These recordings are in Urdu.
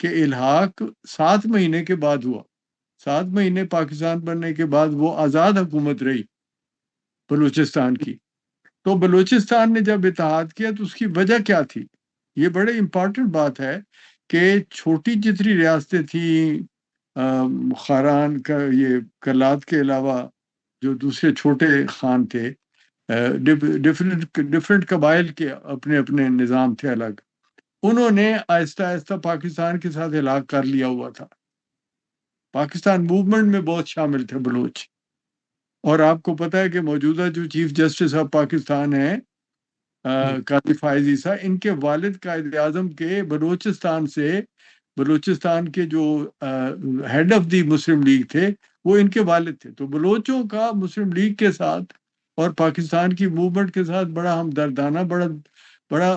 کہ الحاق 7 مہینے کے بعد ہوا. 7 مہینے پاکستان بننے کے بعد وہ آزاد حکومت رہی بلوچستان کی. تو بلوچستان نے جب اتحاد کیا تو اس کی وجہ کیا تھی؟ یہ بڑے امپورٹنٹ بات ہے کہ چھوٹی جتنی ریاستیں تھیں، خاران کا یہ کلات کے علاوہ جو دوسرے چھوٹے خان تھے، ڈفرینٹ قبائل کے اپنے اپنے نظام تھے الگ، انہوں نے آہستہ آہستہ پاکستان کے ساتھ ہلاک کر لیا ہوا تھا. پاکستان موومنٹ میں بہت شامل تھے بلوچ. اور آپ کو پتہ ہے کہ موجودہ جو چیف جسٹس آف پاکستان ہیں قاضی فائز عیسیٰ، ان کے والد قائد اعظم کے بلوچستان سے، بلوچستان کے جو head of the Muslim League تھے وہ ان کے والد تھے. تو بلوچوں کا مسلم لیگ کے ساتھ اور پاکستان کی موومنٹ کے ساتھ بڑا ہمدردانہ، بڑا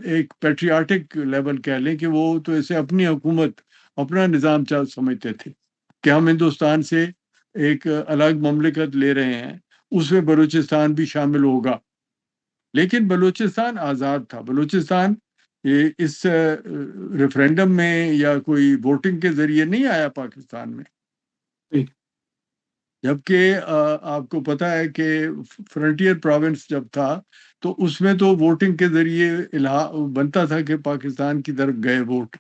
ایک پیٹریاٹک لیول کہہ لیں کہ وہ تو اسے اپنی حکومت، اپنا نظام سمجھتے تھے کہ ہم ہندوستان سے ایک الگ مملکت لے رہے ہیں، اس میں بلوچستان بھی شامل ہوگا. لیکن بلوچستان آزاد تھا. بلوچستان اس ریفرینڈم میں یا کوئی ووٹنگ کے ذریعے نہیں آیا پاکستان میں. جبکہ آپ کو پتہ ہے کہ فرنٹیئر پروونس جب تھا تو اس میں تو ووٹنگ کے ذریعے بنتا تھا کہ پاکستان کی طرف گئے ووٹ،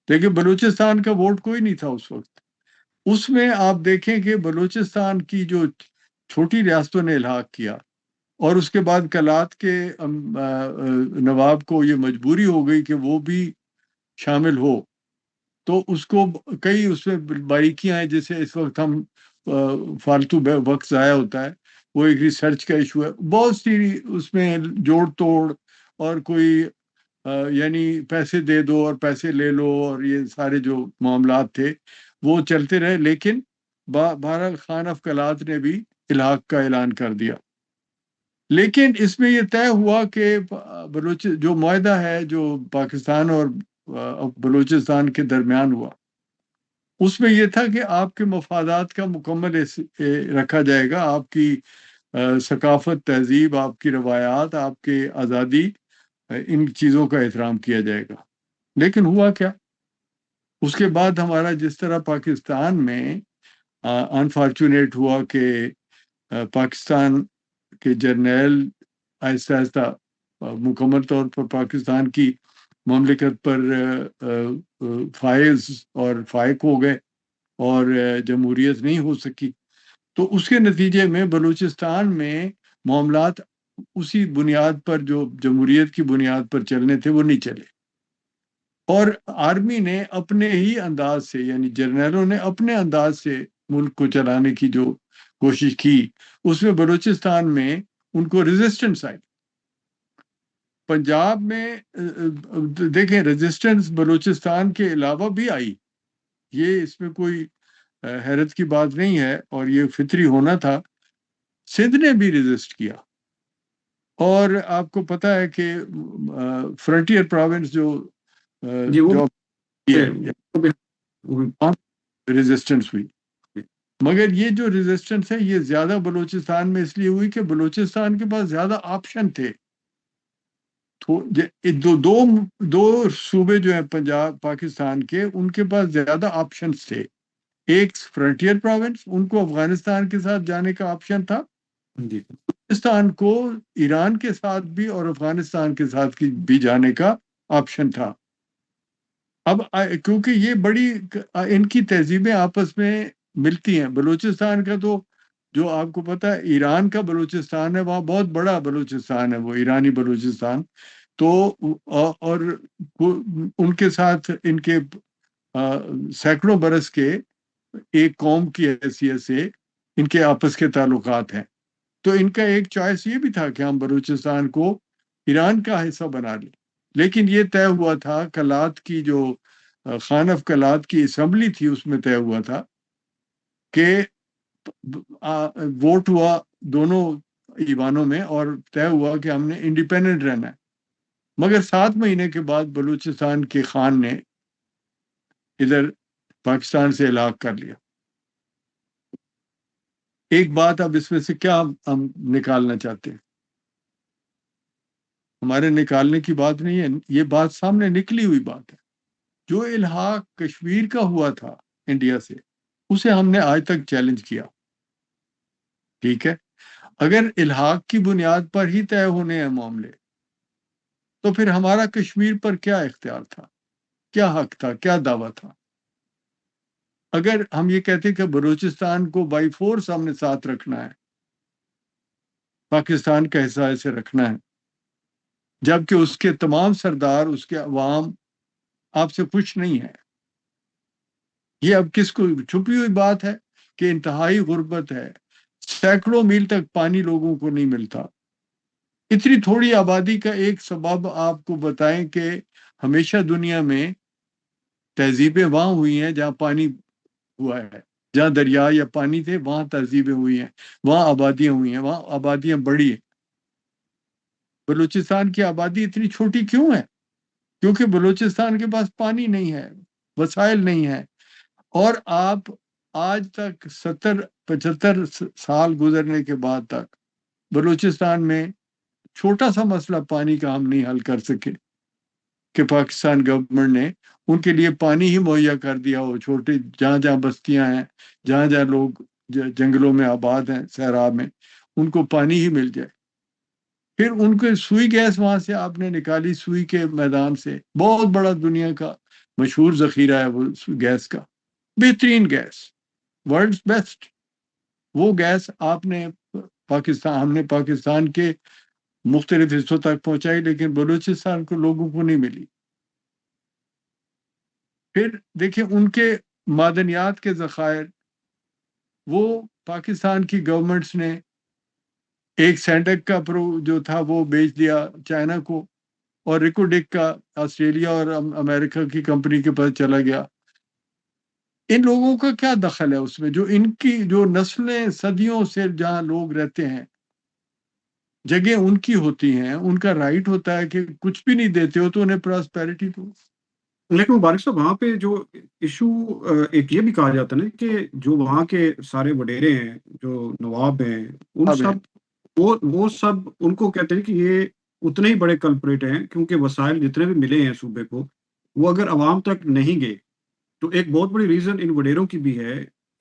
لیکن بلوچستان کا ووٹ کوئی نہیں تھا اس وقت. اس میں آپ دیکھیں کہ بلوچستان کی جو چھوٹی ریاستوں نے الحاق کیا، اور اس کے بعد کلات کے نواب کو یہ مجبوری ہو گئی کہ وہ بھی شامل ہو. تو اس کو کئی اس میں باریکیاں ہیں، جیسے اس وقت ہم فالتو وقت ضائع ہوتا ہے، وہ ایک ریسرچ کا ایشو ہے. بہت سی اس میں جوڑ توڑ اور کوئی یعنی پیسے دے دو اور پیسے لے لو اور یہ سارے جو معاملات تھے وہ چلتے رہے. لیکن بہرحال خان آف کلات نے بھی الحاق کا اعلان کر دیا. لیکن اس میں یہ طے ہوا کہ جو معاہدہ ہے جو پاکستان اور بلوچستان کے درمیان ہوا، اس میں یہ تھا کہ آپ کے مفادات کا مکمل رکھا جائے گا، آپ کی ثقافت، تہذیب، آپ کی روایات، آپ کے آزادی، ان چیزوں کا احترام کیا جائے گا. لیکن ہوا کیا؟ اس کے بعد ہمارا جس طرح پاکستان میں انفارچونیٹ ہوا کہ پاکستان کے جرنیل آہستہ آہستہ مکمل طور پر پاکستان کی مملکت پر فائز اور فائق ہو گئے اور جمہوریت نہیں ہو سکی. تو اس کے نتیجے میں بلوچستان میں معاملات اسی بنیاد پر جو جمہوریت کی بنیاد پر چلنے تھے وہ نہیں چلے، اور آرمی نے اپنے ہی انداز سے، یعنی جرنیلوں نے اپنے انداز سے ملک کو چلانے کی جو کوشش کی، اس میں بلوچستان میں ان کو ریزسٹنس آئی. پنجاب میں دیکھیں ریزسٹنس بلوچستان کے علاوہ بھی آئی، یہ اس میں کوئی حیرت کی بات نہیں ہے اور یہ فطری ہونا تھا. سندھ نے بھی ریزسٹ کیا، اور آپ کو پتہ ہے کہ فرنٹیئر پروونس جو ریزسٹنس ہوئی. مگر یہ جو ریزسٹنس ہے یہ زیادہ بلوچستان میں اس لیے ہوئی کہ بلوچستان کے پاس زیادہ آپشن تھے. دو صوبے جو ہیں پنجاب پاکستان کے، ان کے پاس زیادہ آپشنز تھے. ایک فرنٹیئر پروونس، ان کو افغانستان کے ساتھ جانے کا آپشن تھا، پاکستان کو ایران کے ساتھ بھی اور افغانستان کے ساتھ بھی جانے کا آپشن تھا. اب کیونکہ یہ بڑی ان کی تہذیبیں آپس میں ملتی ہیں. بلوچستان کا تو جو آپ کو پتہ ہے ایران کا بلوچستان ہے، وہاں بہت بڑا بلوچستان ہے وہ ایرانی بلوچستان. تو اور ان کے ساتھ ان کے سینکڑوں برس کے ایک قوم کی حیثیت سے ان کے آپس کے تعلقات ہیں. تو ان کا ایک چوائس یہ بھی تھا کہ ہم بلوچستان کو ایران کا حصہ بنا لیں. لیکن یہ طے ہوا تھا، کلات کی جو خان آف کلات کی اسمبلی تھی اس میں طے ہوا تھا کہ ووٹ ہوا دونوں ایوانوں میں اور طے ہوا کہ ہم نے انڈیپینڈنٹ رہنا ہے. مگر 7 مہینے کے بعد بلوچستان کے خان نے ادھر پاکستان سے الحاق کر لیا. ایک بات اب اس میں سے کیا ہم نکالنا چاہتے ہیں؟ ہمارے نکالنے کی بات نہیں ہے، یہ بات سامنے نکلی ہوئی بات ہے. جو الحاق کشمیر کا ہوا تھا انڈیا سے، اسے ہم نے آج تک چیلنج کیا. ٹھیک ہے، اگر الحاق کی بنیاد پر ہی طے ہونے ہیں معاملے، تو پھر ہمارا کشمیر پر کیا اختیار تھا، کیا حق تھا، کیا دعویٰ تھا؟ اگر ہم یہ کہتے کہ بلوچستان کو بائی فورس ہم نے ساتھ رکھنا ہے، پاکستان کا حصہ اسے رکھنا ہے، جبکہ اس کے تمام سردار، اس کے عوام آپ سے خوش نہیں ہے. یہ اب کس کو چھپی ہوئی بات ہے کہ انتہائی غربت ہے، سینکڑوں میل تک پانی لوگوں کو نہیں ملتا. اتنی تھوڑی آبادی کا ایک سبب آپ کو بتائیں کہ ہمیشہ دنیا میں تہذیبیں وہاں ہوئی ہیں جہاں پانی ہوا ہے، جہاں دریا یا پانی تھے وہاں تہذیبیں ہوئی ہیں، وہاں آبادیاں ہوئی ہیں، وہاں آبادیاں بڑی ہیں. بلوچستان کی آبادی اتنی چھوٹی کیوں ہے؟ کیونکہ بلوچستان کے پاس پانی نہیں ہے، وسائل نہیں ہے. اور آپ آج تک 75 سال گزرنے کے بعد تک بلوچستان میں چھوٹا سا مسئلہ پانی کا ہم نہیں حل کر سکے کہ پاکستان گورنمنٹ نے ان کے لیے پانی ہی مہیا کر دیا ہو. چھوٹے جہاں جہاں بستیاں ہیں، جہاں جہاں لوگ جنگلوں میں آباد ہیں، صحرا میں، ان کو پانی ہی مل جائے. پھر ان کے سوئی گیس وہاں سے آپ نے نکالی، سوئی کے میدان سے، بہت بڑا دنیا کا مشہور ذخیرہ ہے وہ گیس کا، بہترین گیس، ورلڈز بیسٹ. وہ گیس آپ نے ہم نے پاکستان کے مختلف حصوں تک پہنچائی، لیکن بلوچستان کو لوگوں کو نہیں ملی. پھر دیکھیں ان کے معدنیات کے ذخائر، وہ پاکستان کی گورنمنٹس نے ایک سینڈک کا جو تھا وہ بیچ دیا چائنا کو، اور ریکوڈک کا آسٹریلیا اور امریکہ کی کمپنی کے پاس چلا گیا. ان لوگوں کا کیا دخل ہے اس میں؟ جو ان کی جو نسلیں صدیوں سے جہاں لوگ رہتے ہیں، جگہ ان کی ہوتی ہیں، ان کا رائٹ ہوتا ہے کہ کچھ بھی نہیں دیتے ہو تو انہیں پراسپیرٹی دو. لیکن مبارک صاحب وہاں پہ جو ایشو ایک یہ بھی کہا جاتا ہے نا کہ جو وہاں کے سارے وڈیرے ہیں، جو نواب ہیں، ان اب ہے سب وہ سب ان کو کہتے ہیں کہ یہ اتنے ہی بڑے کلپریٹ ہیں، کیونکہ وسائل جتنے بھی ملے ہیں صوبے کو وہ اگر عوام تک نہیں گئے تو ایک بہت بڑی ریزن ان وڈیروں کی بھی ہے،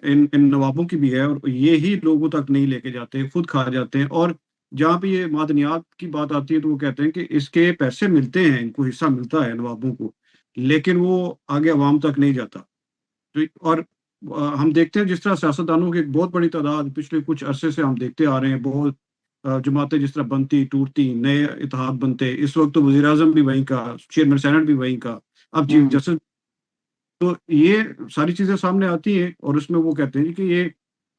ان نوابوں کی بھی ہے، اور یہی لوگوں تک نہیں لے کے جاتے، خود کھا جاتے ہیں. اور جہاں پہ یہ معدنیات کی بات آتی ہے تو وہ کہتے ہیں کہ اس کے پیسے ملتے ہیں، ان کو حصہ ملتا ہے نوابوں کو، لیکن وہ آگے عوام تک نہیں جاتا. اور ہم دیکھتے ہیں جس طرح سیاستدانوں کی ایک بہت بڑی تعداد پچھلے کچھ عرصے سے ہم دیکھتے آ رہے ہیں، بہت جماعتیں جس طرح بنتی ٹوٹتی، نئے اتحاد بنتے. اس وقت تو وزیر اعظم بھی وہیں کا، چیئرمین سینٹ بھی وہیں کا، اب چیف جسٹس. تو یہ ساری چیزیں سامنے آتی ہیں، اور اس میں وہ کہتے ہیں کہ یہ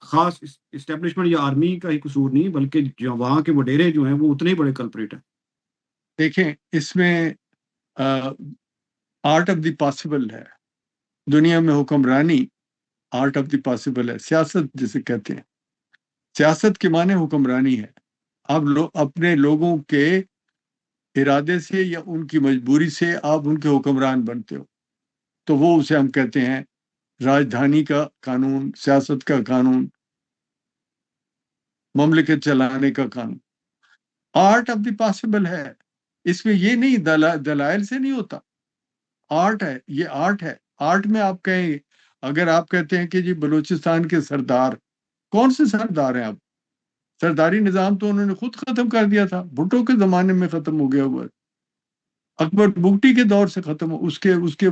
خاص اسٹیبلشمنٹ یا آرمی کا ہی قصور نہیں، بلکہ جو وہاں کے وڈیرے جو ہیں وہ اتنے ہی بڑے کلپریٹ ہیں. دیکھیں اس میں آرٹ آف دی پاسبل ہے. دنیا میں حکمرانی آرٹ آف دی پاسبل ہے، سیاست جسے کہتے ہیں. سیاست کے معنی حکمرانی ہے. آپ اپنے لوگوں کے ارادے سے یا ان کی مجبوری سے آپ ان کے حکمران بنتے ہو، تو وہ اسے ہم کہتے ہیں راجدھانی کا قانون، سیاست کا قانون، مملکت چلانے کا قانون. آرٹ آف دی پاسبل ہے. اس میں یہ نہیں دلائل سے نہیں ہوتا. آرٹ ہے، یہ آرٹ ہے. آرٹ میں آپ کہیں، اگر آپ کہتے ہیں کہ جی بلوچستان کے سردار، کون سے سردار ہیں؟ آپ سرداری نظام تو انہوں نے خود ختم کر دیا تھا، بھٹو کے زمانے میں ختم ہو گیا ہوا ہے، اکبر بگٹی کے دور سے ختم ہو، اس کے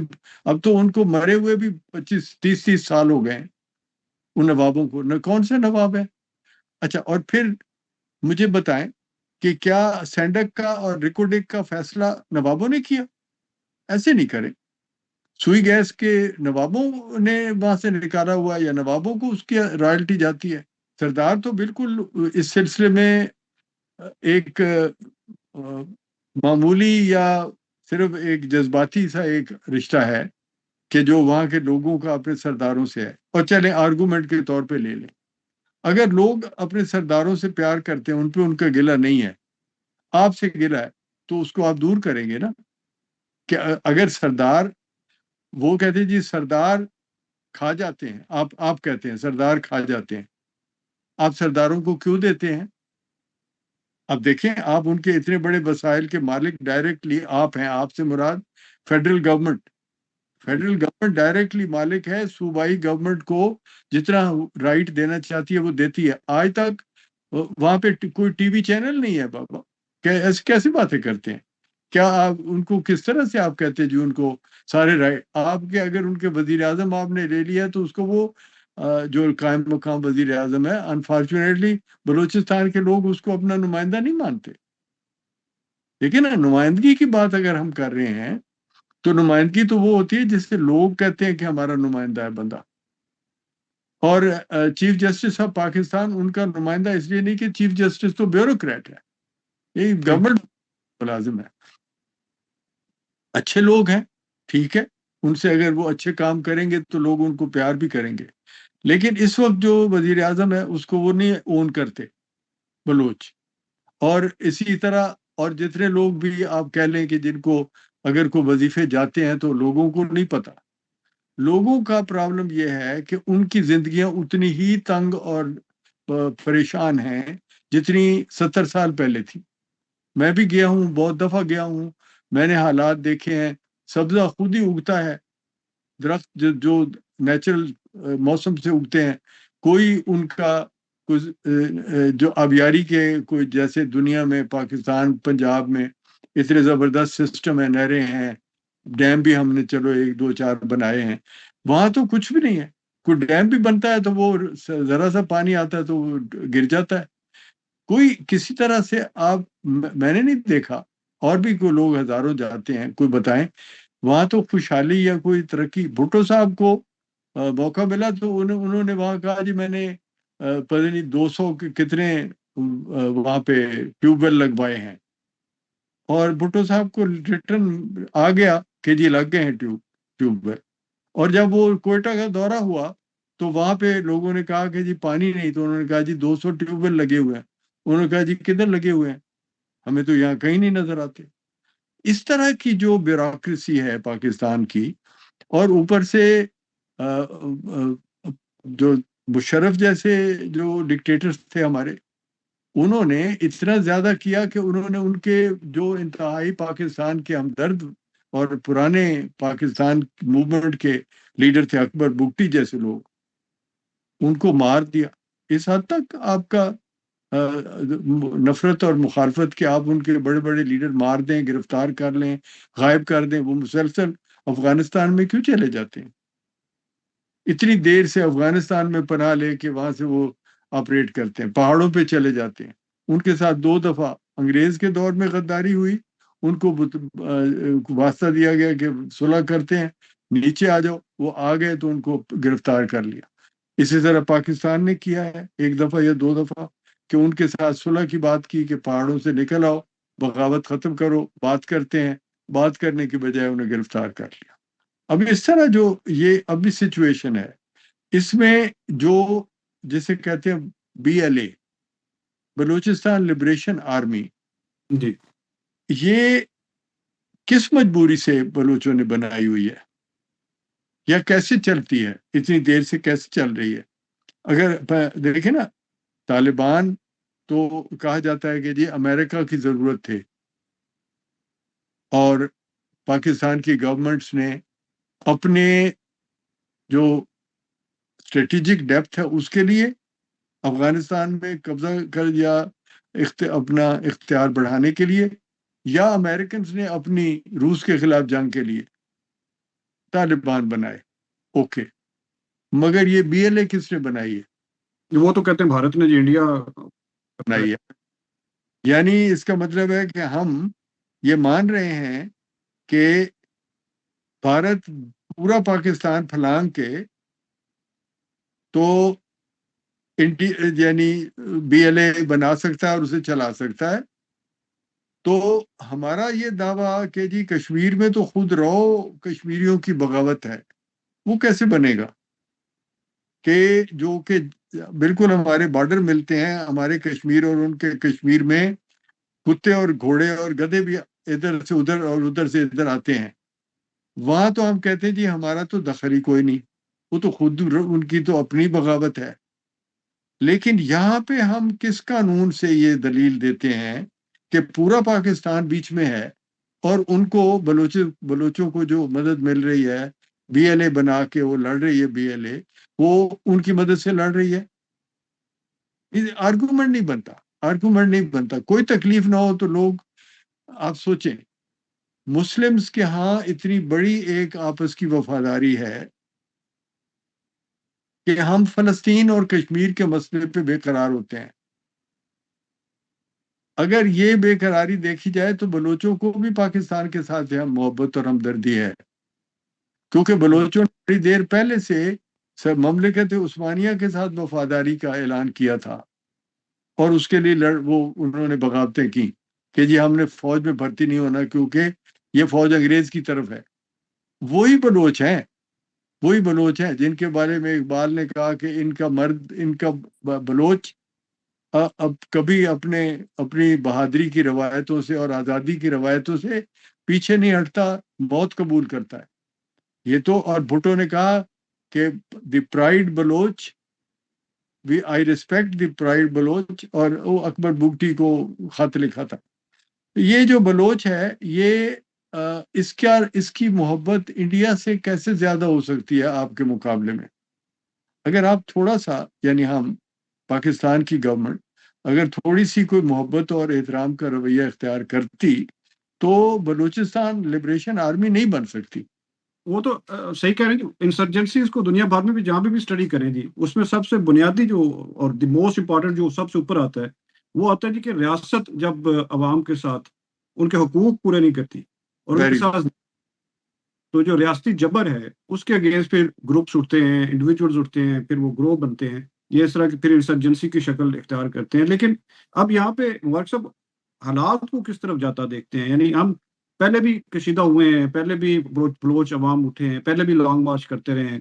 اب تو ان کو مرے ہوئے بھی 25 30 سال ہو گئے ان نوابوں کو. کون سے نواب ہیں؟ اچھا، اور پھر مجھے بتائیں کہ کیا سینڈک کا اور ریکوڈک کا فیصلہ نوابوں نے کیا؟ ایسے نہیں کرے. سوئی گیس کے نوابوں نے وہاں سے نکالا ہوا، یا نوابوں کو اس کی رائلٹی جاتی ہے؟ سردار تو بالکل اس سلسلے میں ایک معمولی یا صرف ایک جذباتی سا ایک رشتہ ہے کہ جو وہاں کے لوگوں کا اپنے سرداروں سے ہے. اور چلیں آرگومنٹ کے طور پہ لے لیں، اگر لوگ اپنے سرداروں سے پیار کرتے ہیں، ان پہ ان کا گلہ نہیں ہے، آپ سے گلہ ہے، تو اس کو آپ دور کریں گے نا. کہ اگر سردار، وہ کہتے ہیں جی سردار کھا جاتے ہیں، آپ کہتے ہیں سردار کھا جاتے ہیں، آپ سرداروں کو کیوں دیتے ہیں؟ اب دیکھیں، آپ ان کے اتنے بڑے وسائل کے مالک ڈائریکٹلی آپ ہیں. آپ سے مراد federal government. Federal government directly مالک ہے، صوبائی گورنمنٹ کو جتنا رائٹ دینا چاہتی ہے وہ دیتی ہے. آج تک وہاں پہ کوئی ٹی وی چینل نہیں ہے بابا. ایسے کیسی باتیں کرتے ہیں؟ کیا آپ ان کو کس طرح سے آپ کہتے ہیں جی ان کو سارے رائٹ؟ آپ کے اگر ان کے وزیر اعظم آپ نے لے لیا تو اس کو وہ جو قائم مقام وزیر اعظم ہے، انفارچونیٹلی بلوچستان کے لوگ اس کو اپنا نمائندہ نہیں مانتے. لیکن نمائندگی کی بات اگر ہم کر رہے ہیں تو نمائندگی تو وہ ہوتی ہے جس سے لوگ کہتے ہیں کہ ہمارا نمائندہ ہے بندہ. اور چیف جسٹس آف پاکستان ان کا نمائندہ اس لیے نہیں کہ چیف جسٹس تو بیوروکریٹ ہے، یہ گورنمنٹ ملازم ہے. اچھے لوگ ہیں، ٹھیک ہے، ان سے اگر وہ اچھے کام کریں گے تو لوگ ان کو پیار بھی کریں گے. لیکن اس وقت جو وزیر اعظم ہے اس کو وہ نہیں اون کرتے بلوچ. اور اسی طرح اور جتنے لوگ بھی آپ کہہ لیں کہ جن کو اگر کوئی وظیفے جاتے ہیں تو لوگوں کو نہیں پتا. لوگوں کا پرابلم یہ ہے کہ ان کی زندگیاں اتنی ہی تنگ اور پریشان ہیں جتنی 70 سال پہلے تھی. میں بھی گیا ہوں، بہت دفعہ گیا ہوں، میں نے حالات دیکھے ہیں. سبزہ خود ہی اگتا ہے، درخت جو نیچرل موسم سے اگتے ہیں. کوئی ان کا جو آبیاری کے کوئی جیسے دنیا میں پاکستان پنجاب میں اتنے زبردست سسٹم ہے، نہریں ہیں، ڈیم بھی ہم نے چلو 1 2 4 بنائے ہیں. وہاں تو کچھ بھی نہیں ہے. کوئی ڈیم بھی بنتا ہے تو وہ ذرا سا پانی آتا ہے تو وہ گر جاتا ہے. کوئی کسی طرح سے آپ میں نے نہیں دیکھا، اور بھی کوئی لوگ ہزاروں جاتے ہیں، کوئی بتائیں وہاں تو خوشحالی یا کوئی ترقی. بھٹو صاحب کو موقع ملا تو انہوں نے وہاں کہا جی میں نے پتہ نہیں 200 کے کتنے وہاں پہ ٹیوب ویل لگوائے ہیں. اور بھٹو صاحب کو ریٹرن آ گیا کہ جی لگ گئے ہیں ٹیوب ویل. اور جب وہ کوئٹہ کا دورہ ہوا تو وہاں پہ لوگوں نے کہا کہ جی پانی نہیں، تو انہوں نے کہا جی 200 ٹیوب ویل لگے ہوئے ہیں. انہوں نے کہا جی کدھر لگے ہوئے ہیں، ہمیں تو یہاں کہیں نہیں نظر آتے. اس طرح کی جو بیوروکریسی ہے پاکستان کی. اور اوپر سے جو مشرف جیسے جو ڈکٹیٹرز تھے ہمارے، انہوں نے اتنا زیادہ کیا کہ انہوں نے ان کے جو انتہائی پاکستان کے ہمدرد اور پرانے پاکستان موومنٹ کے لیڈر تھے، اکبر بگٹی جیسے لوگ، ان کو مار دیا. اس حد تک آپ کا نفرت اور مخالفت کہ آپ ان کے بڑے بڑے لیڈر مار دیں، گرفتار کر لیں، غائب کر دیں. وہ مسلسل افغانستان میں کیوں چلے جاتے ہیں؟ اتنی دیر سے افغانستان میں پناہ لے کے وہاں سے وہ آپریٹ کرتے ہیں، پہاڑوں پہ چلے جاتے ہیں. ان کے ساتھ 2 دفعہ انگریز کے دور میں غداری ہوئی، ان کو واسطہ دیا گیا کہ صلح کرتے ہیں، نیچے آ جاؤ. وہ آ گئے تو ان کو گرفتار کر لیا. اسی طرح پاکستان نے کیا ہے 1 دفعہ یا 2 دفعہ کہ ان کے ساتھ صلح کی بات کی کہ پہاڑوں سے نکل آؤ، بغاوت ختم کرو. بات کرتے ہیں، بات کرنے کی بجائے انہیں گرفتار کر لیا. اب اس طرح جو یہ ابھی سچویشن ہے، اس میں جو جسے کہتے ہیں BLA، بلوچستان لبریشن آرمی، جی یہ کس مجبوری سے بلوچوں نے بنائی ہوئی ہے یا کیسے چلتی ہے؟ اتنی دیر سے کیسے چل رہی ہے؟ اگر دیکھیں نا، طالبان تو کہا جاتا ہے کہ جی امریکہ کی ضرورت تھے، اور پاکستان کی گورنمنٹس نے اپنے جو اسٹریٹجک ڈیپتھ ہے اس کے لیے افغانستان میں قبضہ کر یا اپنا اختیار بڑھانے کے لیے، یا امریکنز نے اپنی روس کے خلاف جنگ کے لیے طالبان بنائے. اوکے، مگر یہ BLA کس نے بنائی ہے؟ وہ تو کہتے ہیں بھارت نے، جو انڈیا بنائی ہے. یعنی اس کا مطلب ہے کہ ہم یہ مان رہے ہیں کہ بھارت پورا پاکستان پھلانگ کے تو یعنی BLA بنا سکتا ہے اور اسے چلا سکتا ہے. تو ہمارا یہ دعویٰ کہ جی کشمیر میں تو خود رہو، کشمیریوں کی بغاوت ہے، وہ کیسے بنے گا؟ کہ جو کہ بالکل ہمارے بارڈر ملتے ہیں، ہمارے کشمیر اور ان کے کشمیر میں کتے اور گھوڑے اور گدھے بھی ادھر سے ادھر اور ادھر سے ادھر آتے ہیں. وہاں تو ہم کہتے ہیں جی ہمارا تو دخل ہی کوئی نہیں، وہ تو خود ان کی تو اپنی بغاوت ہے. لیکن یہاں پہ ہم کس قانون سے یہ دلیل دیتے ہیں کہ پورا پاکستان بیچ میں ہے اور ان کو بلوچوں کو جو مدد مل رہی ہے بی ایل اے بنا کے وہ لڑ رہی ہے، بی ایل اے وہ ان کی مدد سے لڑ رہی ہے. آرگومنٹ نہیں بنتا، آرگومنٹ نہیں بنتا. کوئی تکلیف نہ ہو تو لوگ، آپ سوچیں مسلمز کے ہاں اتنی بڑی ایک آپس کی وفاداری ہے کہ ہم فلسطین اور کشمیر کے مسئلے پہ بے قرار ہوتے ہیں. اگر یہ بے قراری دیکھی جائے تو بلوچوں کو بھی پاکستان کے ساتھ محبت اور ہمدردی ہے، کیونکہ بلوچوں نے بڑی دیر پہلے سے مملکت عثمانیہ کے ساتھ وفاداری کا اعلان کیا تھا، اور اس کے لیے انہوں نے بغاوتیں کی کہ جی ہم نے فوج میں بھرتی نہیں ہونا کیونکہ یہ فوج انگریز کی طرف ہے. وہی بلوچ ہیں، وہی بلوچ ہیں جن کے بارے میں اقبال نے کہا کہ ان کا بلوچ اب کبھی اپنی بہادری کی روایتوں سے اور آزادی کی روایتوں سے پیچھے نہیں ہٹتا، موت قبول کرتا ہے. یہ تو، اور بھٹو نے کہا کہ the pride Baloch, I respect the pride Baloch, اور وہ اکبر بگٹی کو خط لکھا تھا. یہ جو بلوچ ہے یہ اس کی محبت انڈیا سے کیسے زیادہ ہو سکتی ہے آپ کے مقابلے میں؟ اگر آپ تھوڑا سا، یعنی ہم پاکستان کی گورنمنٹ اگر تھوڑی سی کوئی محبت اور احترام کا رویہ اختیار کرتی تو بلوچستان لبریشن آرمی نہیں بن سکتی. وہ تو صحیح کہہ رہے ہیں کہ انسرجنسیز کو دنیا بھر میں بھی جہاں بھی اسٹڈی کریں جی، اس میں سب سے بنیادی جو اور دی موسٹ امپورٹنٹ جو سب سے اوپر آتا ہے وہ آتا ہے جی کہ ریاست جب عوام کے ساتھ ان کے حقوق پورے نہیں کرتی اور ان کے ویری ساتھ، تو جو ریاستی جبر ہے اس کے اگینسٹ پھر گروپس اٹھتے ہیں، انڈیویجولز اٹھتے ہیں، پھر وہ گروہ بنتے ہیں، یہ اس طرح کی پھر انسرجنسی کی شکل اختیار کرتے ہیں. لیکن اب یہاں پہ مبارک صاحب حالات کو کس طرف جاتا دیکھتے ہیں؟ یعنی ہم پہلے بھی کشیدہ ہوئے ہیں، پہلے بھی بلوچ عوام اٹھے ہیں، پہلے بھی لانگ مارچ کرتے رہے ہیں.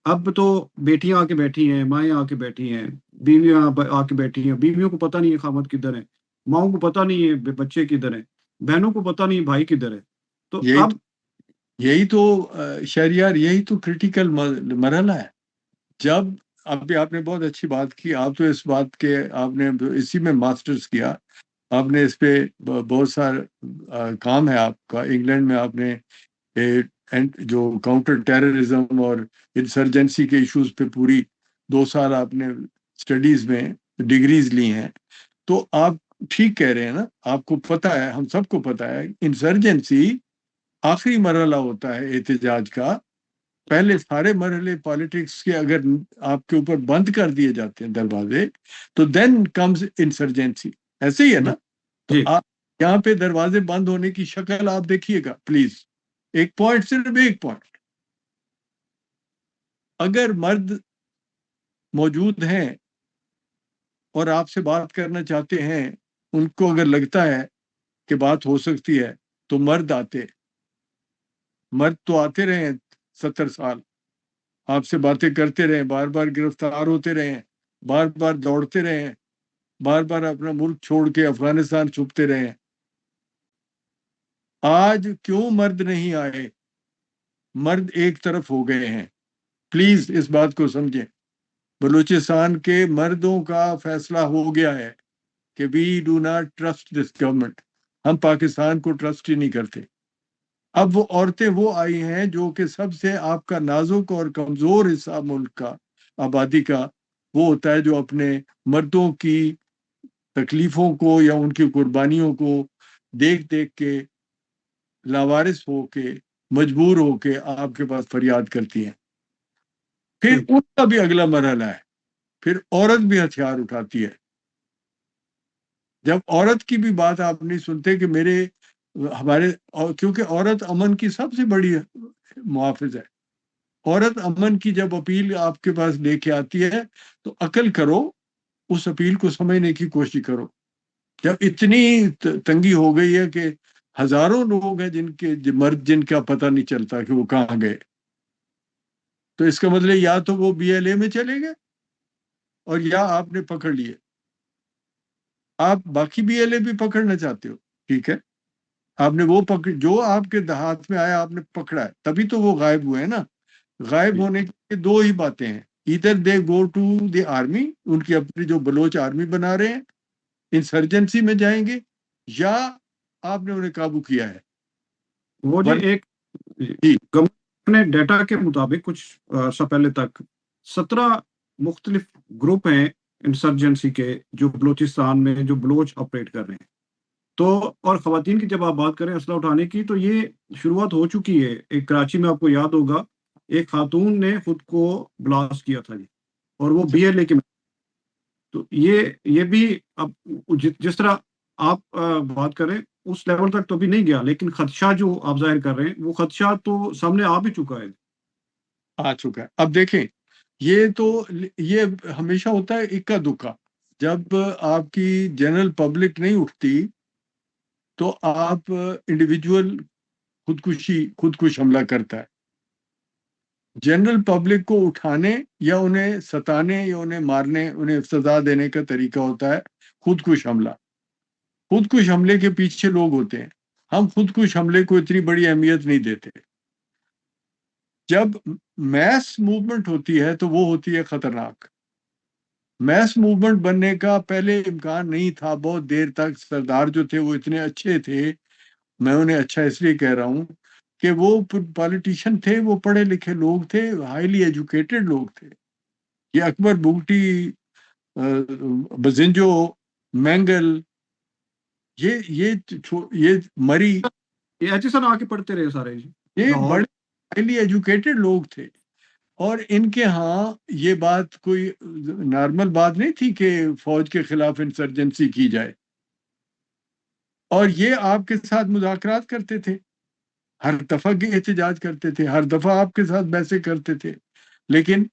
اب تو بیٹیاں آ کے بیٹھی ہیں، مائیں آ کے بیٹھی ہیں، بیویاں آ کے بیٹھی ہیں، بیویوں کو پتہ نہیں ہے خامد کدھر ہے، ماؤں کو پتہ نہیں ہے بچے کدھر ہیں، بہنوں کو پتہ نہیں ہے بھائی کدھر ہے. تو یہی اب یہی تو شہریار، یہی تو کریٹیکل مرحلہ ہے. جب ابھی آپ نے بہت اچھی بات کی، آپ تو اس بات کے آپ نے اسی میں ماسٹرز کیا، آپ نے اس پہ بہت سارا کام ہے آپ کا. انگلینڈ میں آپ نے جو کاؤنٹر ٹیررزم اور انسرجنسی کے ایشوز پہ پوری 2 سال آپ نے اسٹڈیز میں ڈگریز لی ہیں. تو آپ ٹھیک کہہ رہے ہیں نا، آپ کو پتہ ہے، ہم سب کو پتہ ہے انسرجنسی آخری مرحلہ ہوتا ہے احتجاج کا. پہلے سارے مرحلے پالیٹکس کے اگر آپ کے اوپر بند کر دیے جاتے ہیں دروازے تو دین کمز انسرجنسی. ایسے ہی ہے جی نا؟ تو جی آپ یہاں پہ دروازے بند ہونے کی شکل آپ دیکھیے گا پلیز. ایک پوائنٹ، صرف ایک پوائنٹ، اگر مرد موجود ہیں اور آپ سے بات کرنا چاہتے ہیں، ان کو اگر لگتا ہے کہ بات ہو سکتی ہے تو مرد تو آتے رہے ہیں 70 سال، آپ سے باتیں کرتے رہے، بار بار گرفتار ہوتے رہے ہیں، بار بار دوڑتے رہے ہیں، بار بار اپنا ملک چھوڑ کے افغانستان چھپتے رہے ہیں. آج کیوں مرد نہیں آئے؟ مرد ایک طرف ہو گئے ہیں. پلیز اس بات کو سمجھیں. بلوچستان کے مردوں کا فیصلہ ہو گیا ہے کہ we do not trust this government. ہم پاکستان کو ٹرسٹ ہی نہیں کرتے. اب وہ عورتیں وہ آئی ہیں جو کہ سب سے آپ کا نازک اور کمزور حصہ ملک کا، آبادی کا، وہ ہوتا ہے جو اپنے مردوں کی تکلیفوں کو یا ان کی قربانیوں کو دیکھ دیکھ کے لاوارث ہو کے، مجبور ہو کے آپ کے پاس فریاد کرتی ہیں. پھر ٹھیک. ان کا بھی اگلا مرحلہ ہے، پھر عورت بھی ہتھیار اٹھاتی ہے. جب عورت کی بھی بات آپ نہیں سنتے کہ کیونکہ عورت امن کی سب سے بڑی محافظ ہے. عورت امن کی جب اپیل آپ کے پاس لے کے آتی ہے تو عقل کرو، اس اپیل کو سمجھنے کی کوشش کرو. جب اتنی تنگی ہو گئی ہے کہ ہزاروں لوگ ہیں مرد جن کا پتہ نہیں چلتا کہ وہ کہاں گئے، تو اس کا مطلب یا تو وہ بی ایل اے میں چلے گئے اور یا آپ نے پکڑ لیے. آپ باقی بی ایل اے بھی پکڑنا چاہتے ہو، ٹھیک ہے، آپ نے وہ جو آپ کے ہاتھ میں آیا آپ نے پکڑا ہے، تبھی تو وہ غائب ہوئے ہیں نا. غائب جی ہونے کی 2 ہی باتیں ہیں، ادھر دے گو ٹو دی آرمی، ان کی اپنی جو بلوچ آرمی بنا رہے ہیں، انسرجنسی میں جائیں گے، یا آپ نے انہیں قابو کیا ہے. وہ جی ورنہ ایک جی اپنے ڈیٹا کے مطابق کچھ عرصہ پہلے تک 17 مختلف گروپ ہیں انسرجنسی کے جو بلوچستان میں جو بلوچ آپریٹ کر رہے ہیں. تو اور خواتین کی جب آپ بات کریں اسلحہ اٹھانے کی تو یہ شروعات ہو چکی ہے. ایک کراچی میں آپ کو یاد ہوگا ایک خاتون نے خود کو بلاسٹ کیا تھا جی، اور وہ بی ایل اے کے. تو یہ بھی اب جس طرح آپ بات کریں اس لیول تک تو ابھی نہیں گیا، لیکن خدشہ جو آپ ظاہر کر رہے ہیں وہ خدشہ تو سامنے آ بھی چکا ہے. آ چکا ہے. اب دیکھیں یہ ہمیشہ ہوتا ہے اکا دکا. جب آپ کی جنرل پبلک نہیں اٹھتی تو آپ انڈیویجول خودکش حملہ کرتا ہے. جنرل پبلک کو اٹھانے یا انہیں ستانے یا انہیں مارنے انہیں سزا دینے کا طریقہ ہوتا ہے خودکش حملہ. خودکش حملے کے پیچھے لوگ ہوتے ہیں. ہم خودکش حملے کو اتنی بڑی اہمیت نہیں دیتے. جب میس موومنٹ ہوتی ہے تو وہ ہوتی ہے خطرناک. میس موومنٹ بننے کا پہلے امکان نہیں تھا. بہت دیر تک سردار جو تھے وہ اتنے اچھے تھے، میں انہیں اچھا اس لیے کہہ رہا ہوں کہ وہ پالیٹیشین تھے، وہ پڑھے لکھے لوگ تھے، ہائیلی ایجوکیٹڈ لوگ تھے. یہ اکبر بگٹی، بزنجو، مینگل، یہ مری، یہ ایچ سن آ کے پڑھتے رہے سارے جی یہ لاہور. بڑے ہائیلی ایجوکیٹڈ لوگ تھے. اور ان کے ہاں یہ بات کوئی نارمل بات نہیں تھی کہ فوج کے خلاف انسرجنسی کی جائے. اور یہ آپ کے ساتھ مذاکرات کرتے تھے، ہر دفعہ کے احتجاج کرتے تھے، ہر دفعہ آپ کے ساتھ بحثیں کرتے تھے. لیکن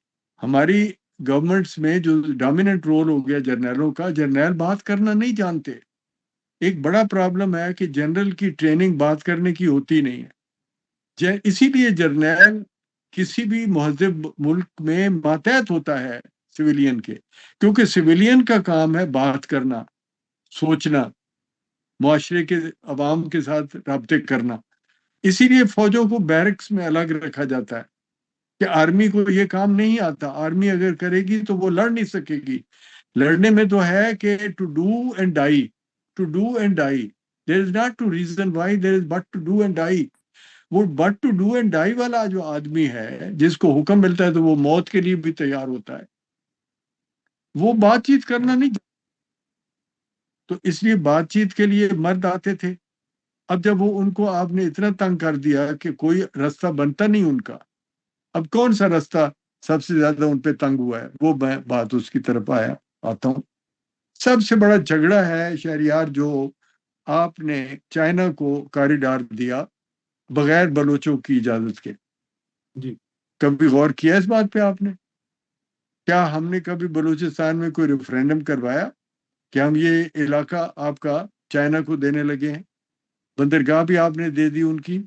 ہماری گورنمنٹس میں جو ڈومیننٹ رول ہو گیا جرنیلوں کا، جرنیل بات کرنا نہیں جانتے. ایک بڑا پرابلم ہے کہ جنرل کی ٹریننگ بات کرنے کی ہوتی نہیں ہے. اسی لیے جرنیل کسی بھی مہذب ملک میں ماتحت ہوتا ہے سویلین کے، کیونکہ سویلین کا کام ہے بات کرنا، سوچنا، معاشرے کے عوام کے ساتھ رابطے کرنا. اسی لیے فوجوں کو بیرکس میں الگ رکھا جاتا ہے کہ آرمی کو یہ کام نہیں آتا. آرمی اگر کرے گی تو وہ لڑ نہیں سکے گی. لڑنے میں تو ہے کہ to do and die, to do and die. There is not to reason why, there is but to do and die. وہ but to do and die والا جو آدمی ہے جس کو حکم ملتا ہے تو وہ موت کے لیے بھی تیار ہوتا ہے. وہ بات چیت کرنا نہیں. تو اس لیے بات چیت کے لیے مرد آتے تھے. اب جب وہ ان کو آپ نے اتنا تنگ کر دیا کہ کوئی راستہ بنتا نہیں ان کا، اب کون سا راستہ سب سے زیادہ ان پہ تنگ ہوا ہے، وہ میں بات اس کی طرف آتا ہوں. سب سے بڑا جھگڑا ہے شہریار جو آپ نے چائنا کو کاریڈار دیا بغیر بلوچوں کی اجازت کے. جی کبھی غور کیا اس بات پہ آپ نے؟ کیا ہم نے کبھی بلوچستان میں کوئی ریفرینڈم کروایا کہ ہم یہ علاقہ آپ کا چائنا کو دینے لگے ہیں؟ بندرگاہ بھی آپ نے دے دی ان کی،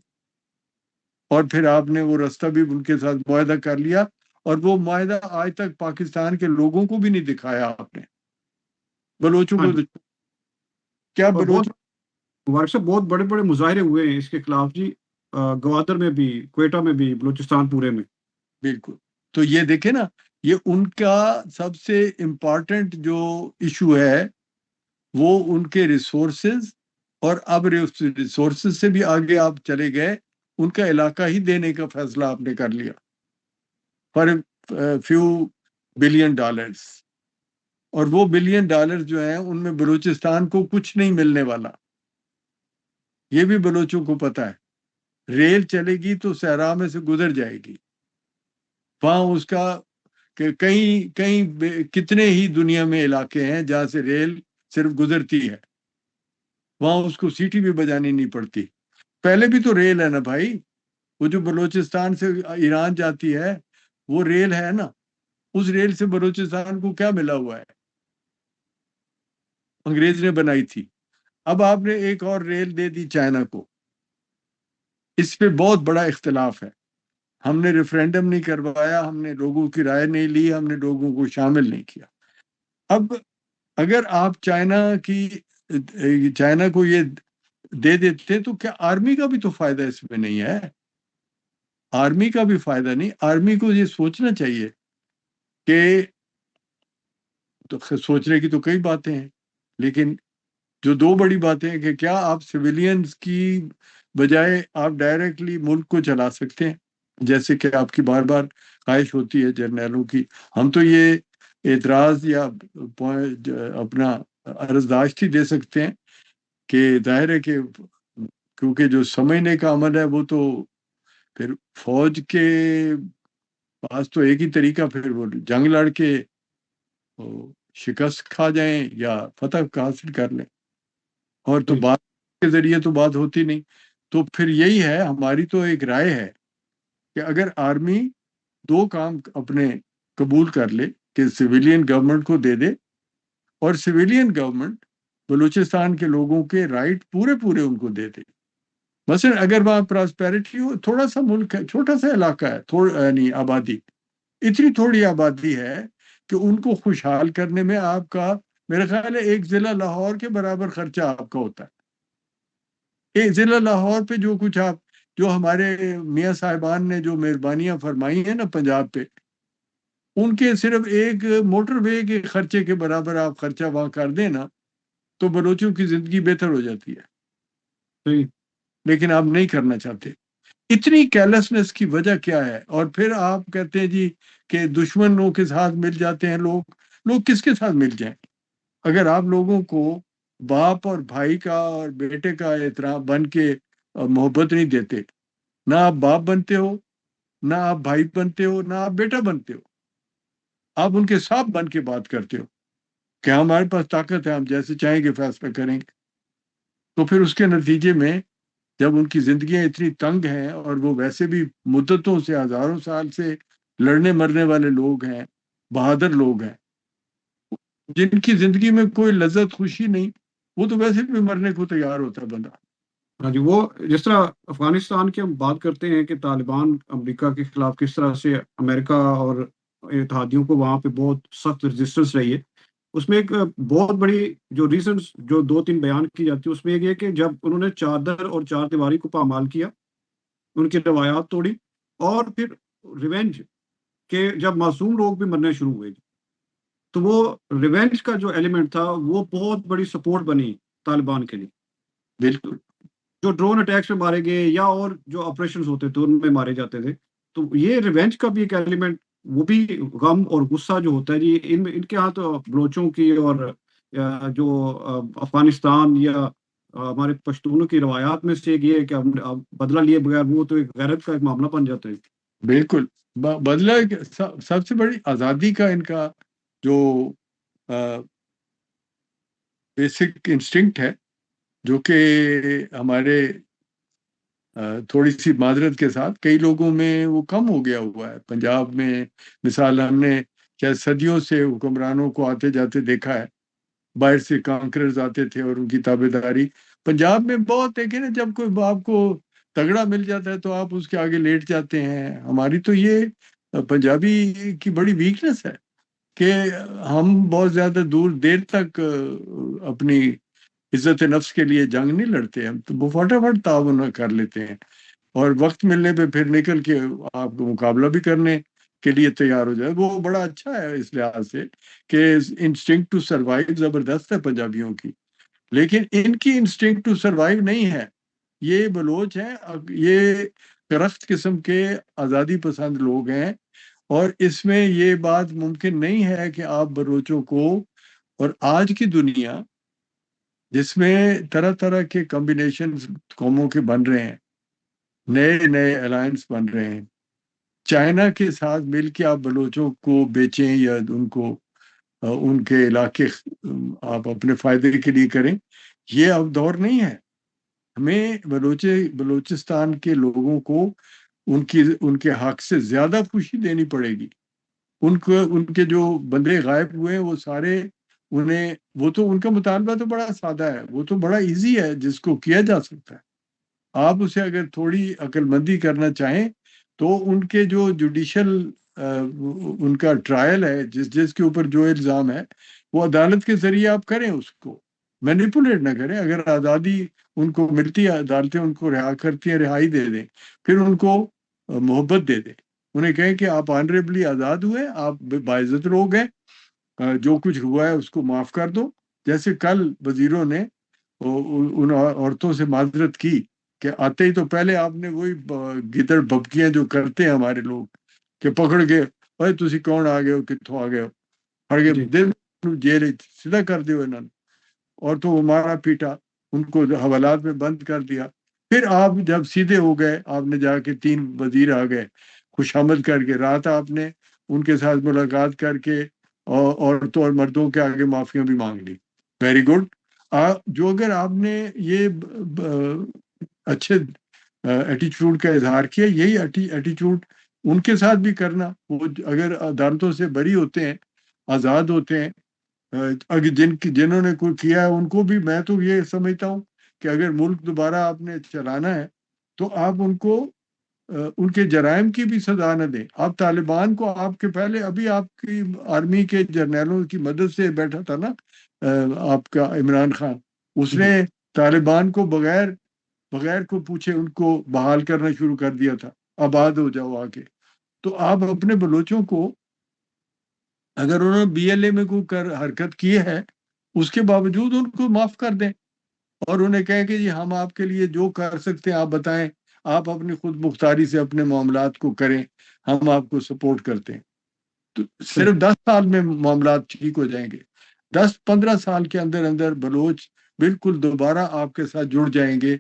اور پھر آپ نے وہ راستہ بھی ان کے ساتھ معاہدہ کر لیا، اور وہ معاہدہ آج تک پاکستان کے لوگوں کو بھی نہیں دکھایا آپ نے. بلوچوں ہاں کو جی. کیا اور بلوچ؟ مبارک صاحب بہت بڑے بڑے مظاہرے ہوئے ہیں اس کے خلاف جی، گوادر میں بھی، کوئٹہ میں بھی، بلوچستان پورے میں. بالکل. تو یہ دیکھیں نا، یہ ان کا سب سے امپارٹنٹ جو ایشو ہے وہ ان کے ریسورسز. اور اب ریسورسز سے بھی آگے آپ چلے گئے، ان کا علاقہ ہی دینے کا فیصلہ آپ نے کر لیا فار فیو بلین ڈالرز. اور وہ بلین ڈالر جو ہیں ان میں بلوچستان کو کچھ نہیں ملنے والا. یہ بھی بلوچوں کو پتا ہے. ریل چلے گی تو صحرا میں سے گزر جائے گی. وہاں اس کا کہ کہیں کتنے ہی دنیا میں علاقے ہیں جہاں سے ریل صرف گزرتی ہے، وہاں اس کو سیٹی بھی بجانی نہیں پڑتی. پہلے بھی تو ریل ہے نا بھائی، وہ جو بلوچستان سے ایران جاتی ہے وہ ریل ہے نا. اس ریل سے بلوچستان کو کیا ملا ہوا ہے؟ انگریز نے بنائی تھی. اب آپ نے ایک اور ریل دے دی چائنا کو. اس پہ بہت بڑا اختلاف ہے. ہم نے ریفرینڈم نہیں کروایا، ہم نے لوگوں کی رائے نہیں لی، ہم نے لوگوں کو شامل نہیں کیا. اب اگر آپ چائنا کو یہ دے دیتے تو کیا آرمی کا بھی تو فائدہ اس میں نہیں ہے؟ آرمی کا بھی فائدہ نہیں. آرمی کو یہ سوچنا چاہیے کہ تو سوچنے کی تو کئی باتیں ہیں، لیکن جو دو بڑی باتیں ہیں کہ کیا آپ سویلینز کی بجائے آپ ڈائریکٹلی ملک کو چلا سکتے ہیں. جیسے کہ آپ کی بار بار خواہش ہوتی ہے جرنیلوں کی، ہم تو یہ اعتراض یا اپنا عرضداشت ہی دے سکتے ہیں کہ ظاہر ہے کہ کیونکہ جو سمجھنے کا عمل ہے وہ تو پھر فوج کے پاس تو ایک ہی طریقہ، پھر وہ جنگ لڑ کے وہ شکست کھا جائیں یا فتح حاصل کر لیں، اور تو صحیح، بات کے ذریعے تو بات ہوتی نہیں۔ تو پھر یہی ہے، ہماری تو ایک رائے ہے کہ اگر آرمی دو کام اپنے قبول کر لے کہ سویلین گورنمنٹ کو دے دے، اور سویلین گورنمنٹ بلوچستان کے لوگوں کے رائٹ پورے پورے ان کو دے دے۔ مثلا اگر وہاں پراسپیرٹی ہو، تھوڑا سا ملک ہے، چھوٹا سا علاقہ ہے، یعنی آبادی اتنی تھوڑی آبادی ہے کہ ان کو خوشحال کرنے میں آپ کا میرا خیال ہے ایک ضلع لاہور کے برابر خرچہ آپ کا ہوتا ہے۔ ایک ضلع لاہور پہ جو کچھ آپ، جو ہمارے میاں صاحبان نے جو مہربانیاں فرمائی ہیں نا پنجاب پہ، ان کے صرف ایک موٹر وے کے خرچے کے برابر آپ خرچہ وہاں کر دیں نا، تو بلوچوں کی زندگی بہتر ہو جاتی ہے، صحیح، لیکن آپ نہیں کرنا چاہتے۔ اتنی کیرلیسنس کی وجہ کیا ہے؟ اور پھر آپ کہتے ہیں جی کہ دشمنوں کے ساتھ مل جاتے ہیں لوگ۔ لوگ کس کے ساتھ مل جائیں؟ اگر آپ لوگوں کو باپ اور بھائی کا اور بیٹے کا احترام بن کے محبت نہیں دیتے، نہ آپ باپ بنتے ہو، نہ آپ بھائی بنتے ہو، نہ آپ بیٹا بنتے ہو، آپ ان کے ساتھ بن کے بات کرتے ہو کہ ہمارے پاس طاقت ہے، ہم جیسے چاہیں گے فیصلہ کریں گے، تو پھر اس کے نتیجے میں جب ان کی زندگیاں اتنی تنگ ہیں، اور وہ ویسے بھی مدتوں سے ہزاروں سال سے لڑنے مرنے والے لوگ ہیں، بہادر لوگ ہیں، جن کی زندگی میں کوئی لذت خوشی نہیں، وہ تو ویسے بھی مرنے کو تیار ہوتا ہے بندہ۔ ہاں جی، وہ جس طرح افغانستان کی ہم بات کرتے ہیں کہ طالبان امریکہ کے خلاف کس طرح سے امریکہ اور اتحادیوں کو وہاں پہ بہت سخت رزسٹنس رہی ہے، اس میں ایک بہت بڑی جو ریزنس جو دو تین بیان کی جاتی ہے، اس میں ایک یہ کہ جب انہوں نے چادر اور چار دیواری کو پامال کیا، ان کی روایات توڑی، اور پھر ریونج کہ جب معصوم لوگ بھی مرنے شروع ہوئے، تو وہ ریونج کا جو ایلیمنٹ تھا وہ بہت بڑی سپورٹ بنی طالبان کے لیے، بالکل جو ڈرون اٹیکس میں مارے گئے یا اور جو آپریشنز ہوتے تھے ان میں مارے جاتے تھے، تو یہ ریونج کا بھی ایک ایلیمنٹ، وہ بھی غم اور غصہ جو ہوتا ہے جی، ان کے ہاں تو بلوچوں کی اور جو افغانستان یا ہمارے پشتونوں کی روایات میں سے ایک یہ ہے کہ اب بدلہ لیے بغیر وہ تو ایک غیرت کا ایک معاملہ بن جاتا ہے۔ بالکل، بدلہ سب سے بڑی آزادی کا ان کا جو بیسک انسٹنکٹ ہے، جو کہ ہمارے تھوڑی سی معذرت کے ساتھ کئی لوگوں میں وہ کم ہو گیا ہوا ہے۔ پنجاب میں مثال ہم نے چاہے صدیوں سے حکمرانوں کو آتے جاتے دیکھا ہے، باہر سے کانکررز آتے تھے اور ان کی تابع داری پنجاب میں بہت دیکھے نا، جب کوئی آپ کو تگڑا مل جاتا ہے تو آپ اس کے آگے لیٹ جاتے ہیں۔ ہماری تو یہ پنجابی کی بڑی ویکنس ہے کہ ہم بہت زیادہ دیر تک اپنی عزت نفس کے لیے جنگ نہیں لڑتے، ہم تو وہ فٹافٹ تعاون کر لیتے ہیں، اور وقت ملنے پہ پھر نکل کے آپ کو مقابلہ بھی کرنے کے لیے تیار ہو جائے۔ وہ بڑا اچھا ہے اس لحاظ سے کہ انسٹنکٹ ٹو سروائیو زبردست ہے پنجابیوں کی، لیکن ان کی انسٹنکٹ ٹو سروائیو نہیں ہے۔ یہ بلوچ ہیں، یہ کرخت قسم کے آزادی پسند لوگ ہیں، اور اس میں یہ بات ممکن نہیں ہے کہ آپ بلوچوں کو، اور آج کی دنیا جس میں طرح طرح کے کمبینیشن قوموں کے بن رہے ہیں، نئے نئے الائنس بن رہے ہیں، چائنا کے ساتھ مل کے آپ بلوچوں کو بیچیں یا ان کو ان کے علاقے آپ اپنے فائدے کے لیے کریں، یہ اب دور نہیں ہے۔ ہمیں بلوچستان کے لوگوں کو ان کے حق سے زیادہ خوشی دینی پڑے گی۔ ان کے جو بندے غائب ہوئے ہیں وہ سارے، وہ تو ان کا مطالبہ تو بڑا سادہ ہے، وہ تو بڑا ایزی ہے جس کو کیا جا سکتا ہے۔ آپ اسے اگر تھوڑی عقل مندی کرنا چاہیں تو ان کے جو جوڈیشل ان کا ٹرائل ہے، جس کے اوپر جو الزام ہے، وہ عدالت کے ذریعے آپ کریں، اس کو مینیپولیٹ نہ کریں۔ اگر آزادی ان کو ملتی ہے، عدالتیں ان کو رہا کرتی ہیں، رہائی دے دیں، پھر ان کو محبت دے دیں، انہیں کہیں کہ آپ آنریبلی آزاد ہوئے، آپ باعزت لوگ ہیں، جو کچھ ہوا ہے اس کو معاف کر دو۔ جیسے کل وزیروں نے ان عورتوں سے معذرت کی کہ آتے ہی تو پہلے آپ نے وہی گدڑ بھبکیاں جو کرتے ہیں ہمارے لوگ کہ پکڑ کے بھائی تسی کون آ گئے ہو کتوں آ گئے ہو پڑ کے جی دل جیل سیدھا کر دیو انہوں نے اور تو وہ مارا پیٹا ان کو حوالات میں بند کر دیا پھر آپ جب سیدھے ہو گئے آپ نے جا کے 3 وزیر آ گئے خوش آمد کر کے رات آپ نے ان کے ساتھ ملاقات کر کے عورتوں اور مردوں کے آگے معافیاں بھی مانگ لی ویری گڈ جو اگر آپ نے یہ اچھے ایٹیچیوڈ کا اظہار کیا یہی ایٹیچیوڈ ان کے ساتھ بھی کرنا وہ اگر عدالتوں سے بری ہوتے ہیں آزاد ہوتے ہیں اگر جنہوں نے کوئی کیا ہے ان کو بھی میں تو یہ سمجھتا ہوں کہ اگر ملک دوبارہ آپ نے چلانا ہے تو آپ ان کو ان کے جرائم کی بھی سزا نہ دیں آپ طالبان کو آپ کے پہلے ابھی آپ کی آرمی کے جرنیلوں کی مدد سے بیٹھا تھا نا آپ کا عمران خان اس نے جی طالبان کو بغیر کو پوچھے ان کو بحال کرنا شروع کر دیا تھا آباد ہو جاؤ آ کے تو آپ اپنے بلوچوں کو اگر انہوں نے بی ایل اے میں کوئی حرکت کی ہے اس کے باوجود ان کو معاف کر دیں اور انہیں کہیں کہ جی ہم آپ کے لیے جو کر سکتے ہیں آپ بتائیں آپ اپنی خود مختاری سے اپنے معاملات کو کریں ہم آپ کو سپورٹ کرتے ہیں تو صحیح صرف 10 سال میں معاملات ٹھیک ہو جائیں گے 10-15 سال کے اندر اندر بلوچ بالکل دوبارہ آپ کے ساتھ جڑ جائیں گے